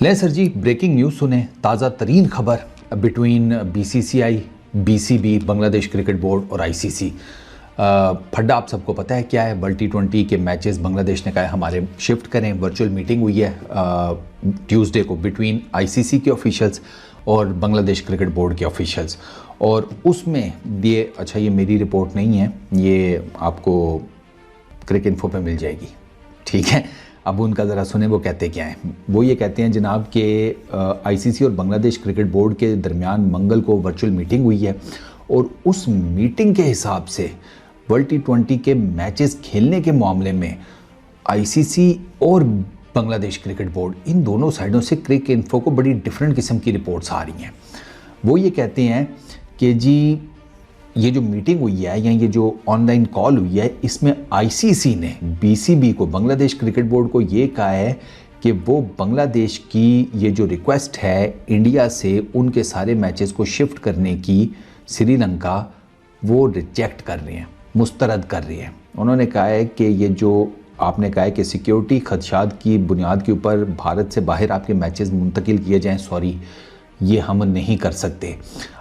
ले सर जी, breaking news सुने। ताज़ा तरीन खबर between BCCI, BCB, Bangladesh cricket board और आईसीसी। फड्डा आप सबको पता है क्या है। वर्ल्ड T20 के मैचेस बांग्लादेश ने कहा हमारे शिफ्ट करें। वर्चुअल मीटिंग हुई है ट्यूसडे को बिटवीन आईसीसी के ऑफिशियल्स और बांग्लादेश क्रिकेट बोर्ड के ऑफिशियल्स, और उसमें ये अच्छा, ये मेरी रिपोर्ट नहीं है, ये आपको क्रिक इन्फो पे मिल जाएगी, ठीक है। अब उनका ज़रा सुने वो कहते क्या हैं। वो ये कहते हैं जनाब के आईसीसी और बांग्लादेश क्रिकेट बोर्ड के दरमियान मंगल को वर्चुअल मीटिंग हुई है और उस मीटिंग के हिसाब से वर्ल्ड T20 के मैचेस खेलने के मामले में आईसीसी और बांग्लादेश क्रिकेट बोर्ड, इन दोनों साइडों से क्रिक इन्फो को बड़ी डिफरेंट किस्म की रिपोर्ट्स आ रही हैं। वो ये कहते हैं कि जी ये जो मीटिंग हुई है या ये जो ऑनलाइन कॉल हुई है, इसमें आईसीसी ने बीसीबी को, बांग्लादेश क्रिकेट बोर्ड को ये कहा है कि वो बांग्लादेश की ये जो रिक्वेस्ट है इंडिया से उनके सारे मैचेस को शिफ्ट करने की, श्रीलंका वो रिजेक्ट कर रहे हैं, मुस्तरद कर रही है। उन्होंने कहा है कि ये जो आपने कहा है कि सिक्योरिटी खदशात की बुनियाद के ऊपर भारत से बाहर आपके मैचेस मुंतकिल किए जाएं, सॉरी, ये हम नहीं कर सकते।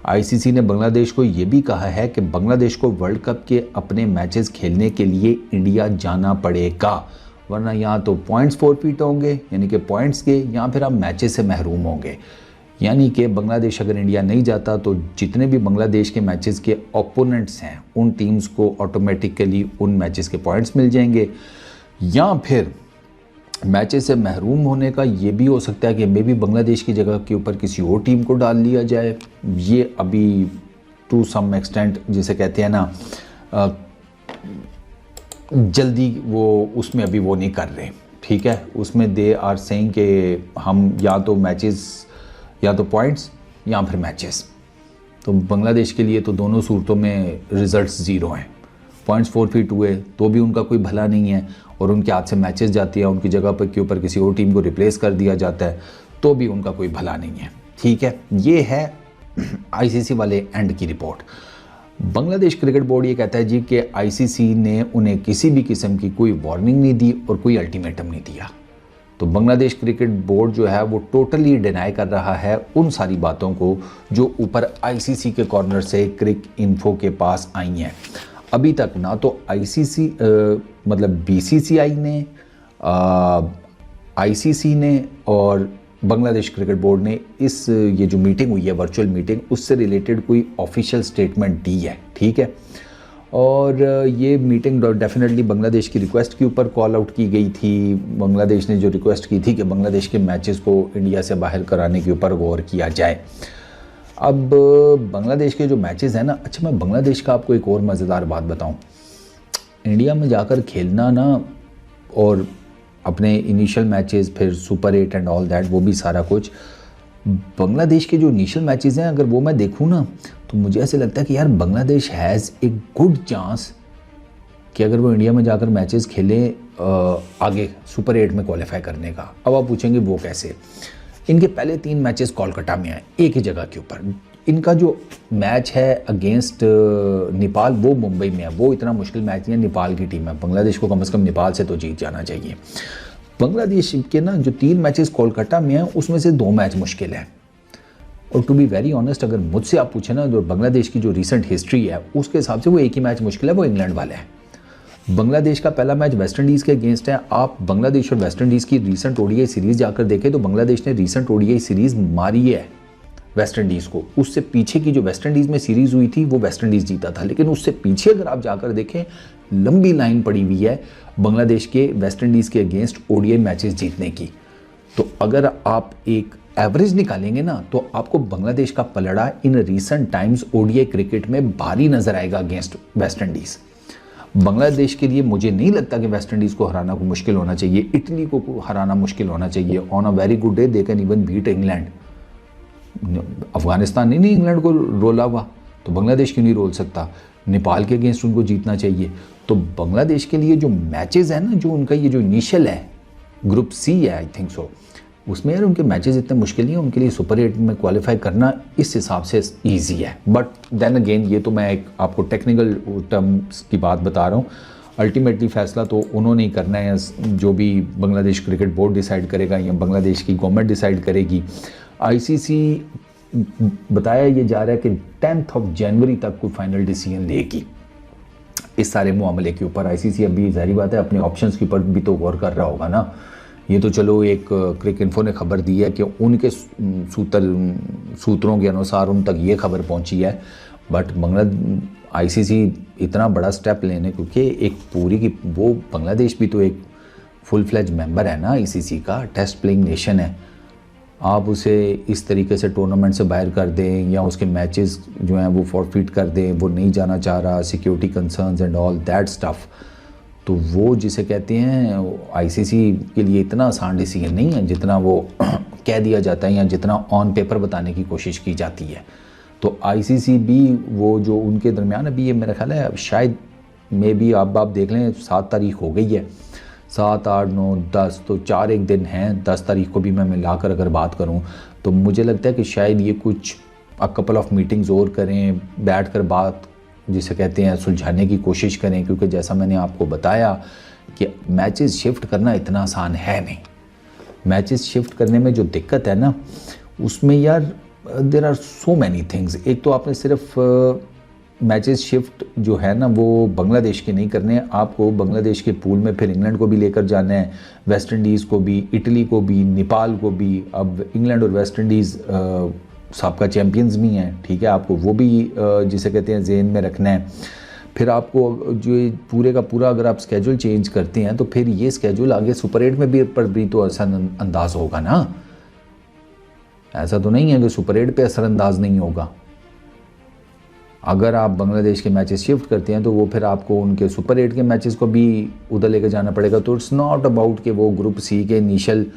आईसीसी ने बांग्लादेश को ये भी कहा है कि बांग्लादेश को वर्ल्ड कप के अपने मैचेस खेलने के लिए इंडिया जाना पड़ेगा, वरना यहाँ तो पॉइंट्स फॉरफीट होंगे, यानी कि पॉइंट्स के, या फिर आप मैचेस से महरूम होंगे। यानी कि बांग्लादेश अगर इंडिया नहीं जाता तो जितने भी बांग्लादेश के मैचेस के ओपोनेंट्स हैं उन टीम्स को ऑटोमेटिकली उन मैचेस के पॉइंट्स मिल जाएंगे, या फिर मैचेस से महरूम होने का ये भी हो सकता है कि मे भी बांग्लादेश की जगह के ऊपर किसी और टीम को डाल लिया जाए। ये अभी टू सम एक्सटेंट जिसे कहते हैं ना, जल्दी वो उसमें अभी वो नहीं कर रहे, ठीक है। उसमें दे आर सेइंग कि हम या तो मैचेस या तो पॉइंट्स या फिर मैचेस। तो बांग्लादेश के लिए तो दोनों सूरतों में रिजल्ट्स ज़ीरो हैं। पॉइंट्स फॉरफीट हुए तो भी उनका कोई भला नहीं है, और उनके हाथ से मैचेस जाती है, उनकी जगह पर के ऊपर किसी और टीम को रिप्लेस कर दिया जाता है तो भी उनका कोई भला नहीं है, ठीक है। ये है आईसीसी वाले एंड की रिपोर्ट। बांग्लादेश क्रिकेट बोर्ड ये कहता है जी कि आईसीसी ने उन्हें किसी भी किस्म की कोई वार्निंग नहीं दी और कोई अल्टीमेटम नहीं दिया। तो बांग्लादेश क्रिकेट बोर्ड जो है वो टोटली डिनाई कर रहा है उन सारी बातों को जो ऊपर आईसीसी के कॉर्नर से क्रिक इन्फो के पास आई हैं। अभी तक ना तो आईसीसी मतलब बीसीसीआई ने, आईसीसी ने और बांग्लादेश क्रिकेट बोर्ड ने इस ये जो मीटिंग हुई है वर्चुअल मीटिंग, उससे रिलेटेड कोई ऑफिशियल स्टेटमेंट दी है, ठीक है। और ये मीटिंग डेफिनेटली बांग्लादेश की रिक्वेस्ट के ऊपर कॉल आउट की गई थी। बांग्लादेश ने जो रिक्वेस्ट की थी कि बांग्लादेश के मैचेस को इंडिया से बाहर कराने के ऊपर गौर किया जाए। अब बांग्लादेश के जो मैचेस हैं ना, अच्छा मैं बांग्लादेश का आपको एक और मज़ेदार बात बताऊं। इंडिया में जाकर खेलना ना, और अपने इनिशियल मैचेस, फिर सुपर 8 एंड ऑल दैट, वो भी सारा कुछ, बांग्लादेश के जो इनिशियल मैचेस हैं अगर वो मैं देखूं ना तो मुझे ऐसे लगता है कि यार Bangladesh has a good chance कि अगर वो इंडिया में जाकर मैचेस खेले आगे सुपर 8 में क्वालिफाई करने का। अब आप पूछेंगे वो कैसे। इनके पहले 3 मैचेस कोलकाता में आए एक ही जगह के ऊपर। इनका जो मैच है अगेंस्ट नेपाल वो मुंबई में है, वो इतना मुश्किल मैच नहीं है, नेपाल की टीम है। बांग्लादेश को कम से कम नेपाल से तो जीत जाना चाहिए। बांग्लादेश के ना जो 3 मैचेस कोलकाता में हैं उसमें से 2 मैच मुश्किल है। और टू बी वेरी ऑनेस्ट अगर मुझसे आप पूछे ना, जो बांग्लादेश की जो रिसेंट हिस्ट्री है उसके हिसाब से वो एक ही मैच मुश्किल है, वो इंग्लैंड वाला है। बांग्लादेश का पहला मैच वेस्ट इंडीज़ के अगेंस्ट है। आप बांग्लादेश और वेस्ट इंडीज़ की रीसेंट ओडीआई सीरीज़ जाकर देखें तो बांग्लादेश ने रीसेंट ओडीआई सीरीज़ मारी है वेस्ट इंडीज़ को। उससे पीछे की जो वेस्ट इंडीज़ में सीरीज़ हुई थी वो वेस्ट इंडीज़ जीता था, लेकिन उससे पीछे अगर आप जाकर देखें लंबी लाइन पड़ी हुई है बांग्लादेश के वेस्ट इंडीज़ के अगेंस्ट ओडीआई मैचेस जीतने की। तो अगर आप एक एवरेज निकालेंगे ना तो आपको बांग्लादेश का पलड़ा in recent times ODI cricket में भारी नजर आएगा अगेंस्ट वेस्ट इंडीज़। बांग्लादेश के लिए मुझे नहीं लगता कि वेस्ट इंडीज़ को हराना को मुश्किल होना चाहिए, इटली को हराना मुश्किल होना चाहिए। On a very good day they can even beat England. Afghanistan नहीं इंग्लैंड को रोला हुआ, तो बांग्लादेश क्यों नहीं रोल सकता। नेपाल के अगेंस्ट उनको जीतना चाहिए। तो बांग्लादेश के लिए जो मैचेस है ना, जो उनका ये जो इनिशियल है ग्रुप सी है आई थिंक सो, उसमें यार उनके मैचेस इतने मुश्किल नहीं है, उनके लिए सुपर 8 में क्वालिफाई करना इस हिसाब से ईजी है। बट देन अगेन ये तो मैं एक आपको टेक्निकल टर्म्स की बात बता रहा हूँ। अल्टीमेटली फ़ैसला तो उन्होंने ही करना है, जो भी बांग्लादेश क्रिकेट बोर्ड डिसाइड करेगा या बांग्लादेश की गवर्नमेंट डिसाइड करेगी। आईसीसी बताया ये जा रहा है कि 10 जनवरी तक कोई फाइनल डिसीजन लेगी इस सारे मामले के ऊपर। आईसीसी अभी ज़ाहिर बात है अपने ऑप्शंस के ऊपर भी तो गौर कर रहा होगा ना। ये तो चलो एक क्रिक इन्फो ने खबर दी है कि उनके सूत्रों के अनुसार उन तक ये खबर पहुंची है, बट आईसीसी इतना बड़ा स्टेप लेने, क्योंकि एक पूरी की वो बांग्लादेश भी तो एक फुल फ्लेज मेंबर है ना आईसीसी का, टेस्ट प्लेइंग नेशन है। आप उसे इस तरीके से टूर्नामेंट से बाहर कर दें या उसके मैचेस जो हैं वो फॉरफिट कर दें, वो नहीं जाना चाह रहा, security concerns and all that stuff, तो वो जिसे कहते हैं आईसीसी के लिए इतना आसान डिसीजन नहीं है जितना वो कह दिया जाता है या जितना ऑन पेपर बताने की कोशिश की जाती है। तो आईसीसी भी वो जो उनके दरमियान अभी ये मेरा ख्याल है शायद में भी आप देख लें 7 तारीख हो गई है, 7, 8, 9, 10 तो 4 एक दिन हैं। 10 तारीख को भी मैं मिलाकर अगर बात करूं तो मुझे लगता है कि शायद ये कुछ कपल ऑफ मीटिंग्स और करें, बैठकर बात जिसे कहते हैं सुलझाने की कोशिश करें, क्योंकि जैसा मैंने आपको बताया कि मैचेस शिफ्ट करना इतना आसान है नहीं। मैचेस शिफ्ट करने में जो दिक्कत है ना उसमें यार there are so many things. एक तो आपने सिर्फ मैचेस शिफ्ट जो है ना वो बांग्लादेश के नहीं करने हैं, आपको बांग्लादेश के पूल में फिर इंग्लैंड को भी लेकर जाना है, वेस्ट इंडीज़ को भी, इटली को भी, नेपाल को भी। अब इंग्लैंड और वेस्ट इंडीज़ साबका चैम्पियंस भी हैं, ठीक है, आपको वो भी जिसे कहते हैं जेन में रखना है। फिर आपको जो पूरे का पूरा अगर आप स्केड्यूल चेंज करते हैं तो फिर ये स्केड्यूल आगे सुपर 8 में भी पर भी तो असरअंदाज होगा ना। ऐसा तो नहीं है कि सुपर 8 पे असरअंदाज नहीं होगा। अगर आप बांग्लादेश के मैचेस शिफ्ट करते हैं तो वो फिर आपको उनके सुपर 8 के मैचेस को भी उधर लेकर जाना पड़ेगा। तो इट्स नॉट अबाउट कि वो ग्रुप सी के इनिशियल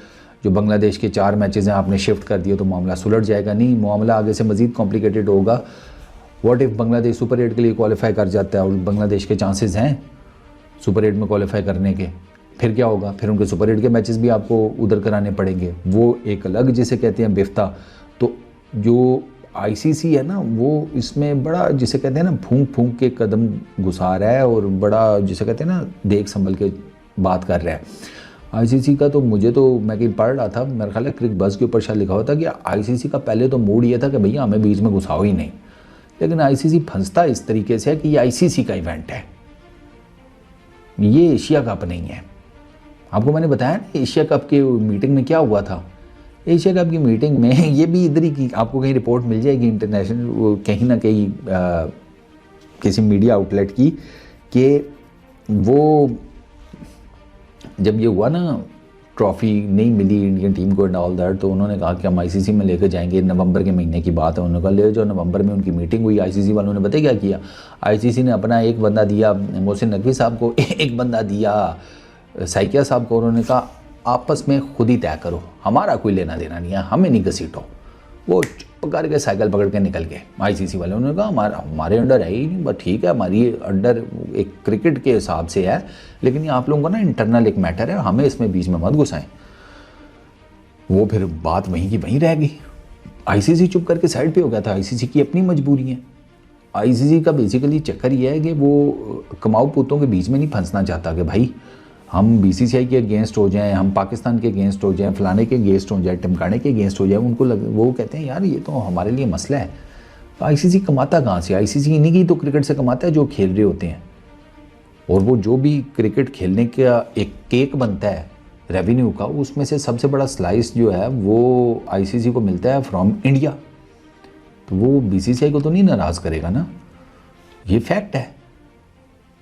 जो बांग्लादेश के 4 मैचेस हैं आपने शिफ्ट कर दिए तो मामला सुलझ जाएगा, नहीं, मामला आगे से मज़ीद कॉम्प्लिकेटेड होगा। व्हाट इफ़ बांग्लादेश सुपर 8 के लिए क्वालिफाई कर जाता है और बांग्लादेश के चांसेस हैं सुपर 8 में क्वालिफाई करने के, फिर क्या होगा? फिर उनके सुपर 8 के मैचेस भी आपको उधर कराने पड़ेंगे, वो एक अलग जिसे कहते हैं बिफ्ता। तो जो आईसीसी है ना वो इसमें बड़ा जिसे कहते हैं ना फूंक फूंक के कदम घुसा रहा है और बड़ा जिसे कहते हैं ना देख संभल के बात कर रहा है। आईसीसी का तो मैं कहीं पढ़ रहा था, मेरा ख्याल है क्रिक बज़ के ऊपर शायद लिखा हुआ था कि आईसीसी का पहले तो मूड ये था कि भैया हमें बीच में घुसाओ ही नहीं, लेकिन आईसीसी फंसता इस तरीके से है कि ये आईसीसी का इवेंट है, ये एशिया कप नहीं है। आपको मैंने बताया ना एशिया कप के मीटिंग में क्या हुआ था। एशिया कप की मीटिंग में ये भी इधर ही की आपको कहीं रिपोर्ट मिल जाएगी इंटरनेशनल कहीं ना कहीं किसी मीडिया आउटलेट की, कि वो जब ये हुआ ना ट्रॉफ़ी नहीं मिली इंडियन टीम को एंड ऑल दैट, तो उन्होंने कहा कि हम आईसीसी में लेकर जाएंगे, नवंबर के महीने की बात है। उन्होंने कहा ले जाओ। नवंबर में उनकी मीटिंग हुई, आईसीसी वालों ने पता क्या किया, आईसीसी ने अपना एक बंदा दिया मोहसिन नकवी साहब को, एक बंदा दिया साइकिया साहब को। उन्होंने कहा आपस में खुद ही तय करो, हमारा कोई लेना देना नहीं है, हमें नहीं घसीटो। वो चुप करके साइकिल पकड़ के निकल गए आईसीसी वाले। उन्होंने कहा हमारे अंडर है ही नहीं, बस ठीक है हमारी अंडर एक क्रिकेट के हिसाब से है, लेकिन ये आप लोगों का ना इंटरनल एक मैटर है, हमें इसमें बीच में मत घुसाएं। वो फिर बात वहीं की वहीं रह गई। आईसीसी चुप करके साइड पे हो गया था। आईसीसी की अपनी मजबूरी है। आईसीसी का बेसिकली चक्कर ये है कि वो कमाऊ पुतों के बीच में नहीं फंसना चाहता कि भाई हम बीसीसीआई के अगेंस्ट हो जाएं, हम पाकिस्तान के अगेंस्ट हो जाएं, फलाने के अगेंस्ट हो जाएं, टिमकाने के अगेंस्ट हो जाएं। उनको वो कहते हैं यार ये तो हमारे लिए मसला है। तो आईसीसी कमाता कहाँ से? आईसीसी इन्हीं की तो क्रिकेट से कमाता है जो खेल रहे होते हैं, और वो जो भी क्रिकेट खेलने का एक केक बनता है रेवेन्यू का, उसमें से सबसे बड़ा स्लाइस जो है वो आईसीसी को मिलता है फ्रॉम इंडिया। तो वो बीसीसीआई को तो नहीं नाराज़ करेगा ना, ये फैक्ट है।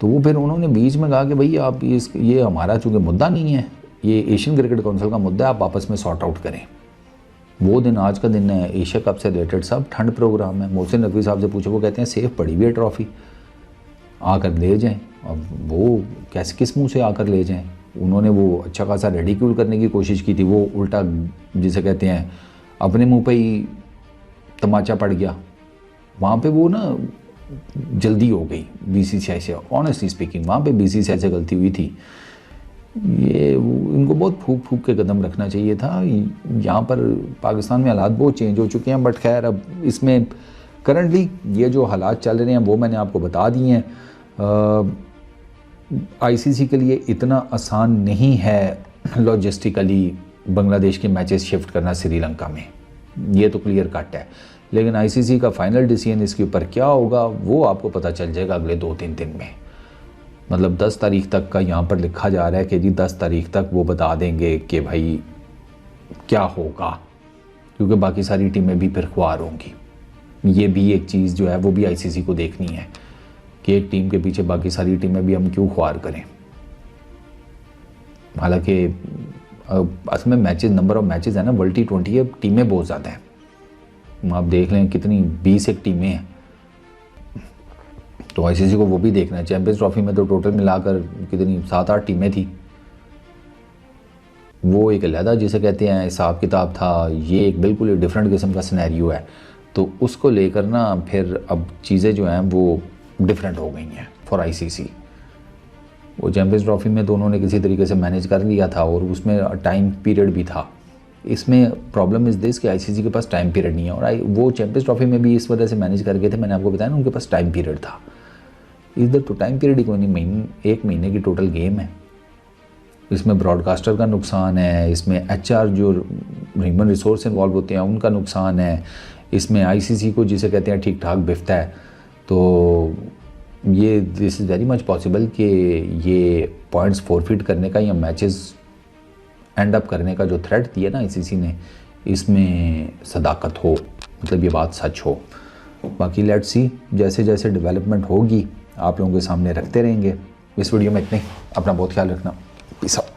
तो वो फिर उन्होंने बीच में कहा कि भाई आप ये हमारा चूँकि मुद्दा नहीं है, ये एशियन क्रिकेट काउंसिल का मुद्दा है, आप आपस में सॉर्ट आउट करें। वो दिन आज का दिन है, एशिया कप से रिलेटेड सब ठंड प्रोग्राम है। मोहसिन नकवी साहब से पूछो, वो कहते हैं सेफ पड़ी हुई है ट्रॉफ़ी, आकर ले जाएं। अब वो कैसे किस मुँह से आकर ले जाएं? उन्होंने वो अच्छा खासा रेडिक्यूल करने की कोशिश की थी, वो उल्टा जिसे कहते हैं अपने मुँह पर ही तमाचा पड़ गया। वहाँ पर वो ना जल्दी हो गई बीसीसीआई से, ऑनेस्टली स्पीकिंग वहाँ पे बीसीसीआई से गलती हुई थी। ये इनको बहुत फूक फूक के कदम रखना चाहिए था। यहाँ पर पाकिस्तान में हालात बहुत चेंज हो चुके हैं, बट खैर अब इसमें करंटली ये जो हालात चल रहे हैं वो मैंने आपको बता दिए हैं। आईसीसी के लिए इतना आसान नहीं है लॉजिस्टिकली बांग्लादेश के मैचेस शिफ्ट करना श्रीलंका में, ये तो क्लियर कट है। लेकिन आईसीसी का फाइनल डिसीजन इसके ऊपर क्या होगा वो आपको पता चल जाएगा अगले 2-3 दिन में। मतलब 10 तारीख तक का यहाँ पर लिखा जा रहा है कि जी 10 तारीख तक वो बता देंगे कि भाई क्या होगा, क्योंकि बाकी सारी टीमें भी फिर ख्वार होंगी। ये भी एक चीज़ जो है वो भी आईसीसी को देखनी है कि एक टीम के पीछे बाकी सारी टीमें भी हम क्यों ख्वार करें। हालांकि असल में मैचेस, नंबर ऑफ मैचेस है ना, वर्ल्ड T20 है, टीमें बहुत ज़्यादा हैं। आप देख लें कितनी 20 एक टीमें हैं, तो आईसीसी को वो भी देखना है। चैंपियंस ट्रॉफी में तो टोटल मिलाकर कितनी 7-8 टीमें थी, वो एक अलहदा जिसे कहते हैं हिसाब किताब था। ये एक बिल्कुल डिफरेंट किस्म का सिनेरियो है, तो उसको लेकर ना फिर अब चीज़ें जो हैं वो डिफरेंट हो गई हैं फॉर आईसीसी। वो चैंपियंस ट्रॉफी में तो उन्होंने किसी तरीके से मैनेज कर लिया था और उसमें टाइम पीरियड भी था। इसमें प्रॉब्लम इज़ दिस कि आईसीसी के पास टाइम पीरियड नहीं है, और वो चैंपियंस ट्रॉफी में भी इस वजह से मैनेज कर गए थे, मैंने आपको बताया ना, उनके पास टाइम पीरियड था। इधर तो टाइम पीरियड ही कोई नहीं, 1 महीने की टोटल गेम है। इसमें ब्रॉडकास्टर का नुकसान है, इसमें HR जो ह्यूमन रिसोर्स इन्वॉल्व होते हैं उनका नुकसान है, इसमें आईसीसी को जिसे कहते हैं ठीक ठाक बिफ्ता है। तो ये this is very much possible कि ये पॉइंट्स फॉरफिट करने का या मैचेस एंड अप करने का जो थ्रेट दिया ना आईसीसी ने, इसमें सदाकत हो, मतलब ये बात सच हो। बाकी लेट्स सी, जैसे जैसे डेवलपमेंट होगी आप लोगों के सामने रखते रहेंगे। इस वीडियो में इतने, अपना बहुत ख्याल रखना। Peace out.